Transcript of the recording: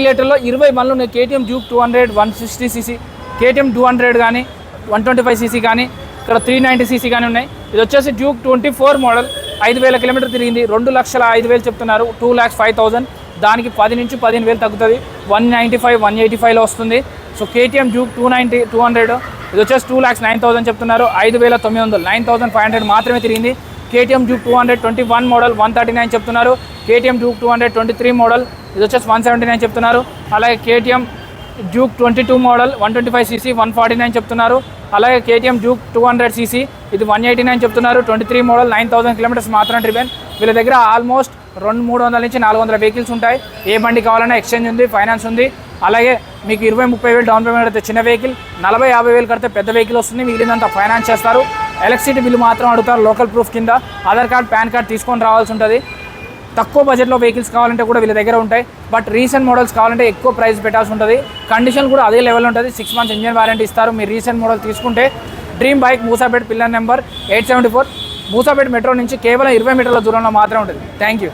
లీటర్లో 20 బండ్లు ఉన్నాయి. KTM Duke 200 160cc, KTM 200 కానీ 125cc కానీ ఇక్కడ 390cc కానీ ఉన్నాయి. ఇది వచ్చేసి డ్యూక్ 24 మోడల్ 5,000 కిలోమీటర్ తిరిగింది. 2,05,000 చెప్తున్నారు. 2,05,000 దానికి 10 నుంచి 15,000 తగ్గుతుంది. 195 185లో వస్తుంది. సో కేటీఎం డ్యూక్ 200 ఇది వచ్చేసి 2,09,000 చెప్తున్నారు. 5,900 9,500 మాత్రమే తిరిగింది. కేటీఎం డ్యూక్ 200 21 మోడల్ 139 చెప్తున్నారు. కేటీఎం డ్యూక్ 200 23 మోడల్ ఇది వచ్చేసి 179 చెప్తున్నారు. అలాగే కేటీఎం డ్యూక్ 22 మోడల్ 125cc 149 చెప్తున్నారు. అలాగే కేటీఎం డ్యూక్ 200cc ఇది 189 చెప్తున్నారు. 23 మోడల్ 9,000 కిలోమీటర్స్ మాత్రం ట్రిపెన్. వీళ్ళ దగ్గర ఆల్మోస్ట్ 200-300 నుంచి 400 వెహికల్స్ ఉంటాయి. ఏ బండి కావాలన్నా ఎక్స్చేంజ్ ఉంది, ఫైనాన్స్ ఉంది. అలాగే మీకు 20-30,000 డౌన్ పేమెంట్ కడితే చిన్న వెహికల్, 40-50,000 కడితే పెద్ద వెహికల్ వస్తుంది. మిగిలినంత ఫైనాన్స్ చేస్తారు. ఎలక్ట్రిసిటీ బిల్లు మాత్రం అడుగుతారు. లోకల్ ప్రూఫ్ కింద ఆధార్ కార్డ్, పాన్ కార్డ్ తీసుకొని రావాల్సి ఉంటుంది. తక్కువ బడ్జెట్లో వెహికల్స్ కావాలంటే కూడా వీళ్ళ దగ్గర ఉంటాయి. బట్ రీసెంట్ మోడల్స్ కావాలంటే ఎక్కువ ప్రైస్ పెట్టాల్సి ఉంటుంది. కండిషన్ కూడా అదే లెవెల్ ఉంటుంది. 6 months ఇంజన్ వారంటీ ఇస్తారు. మీరు రీసెంట్ మోడల్ తీసుకుంటే dream bike Moosapet pillar number 874 Moosapet metro నుంచి కేవలం 20 మీటర్ల దూరంలో మాత్రమే ఉంటుంది. Thank you.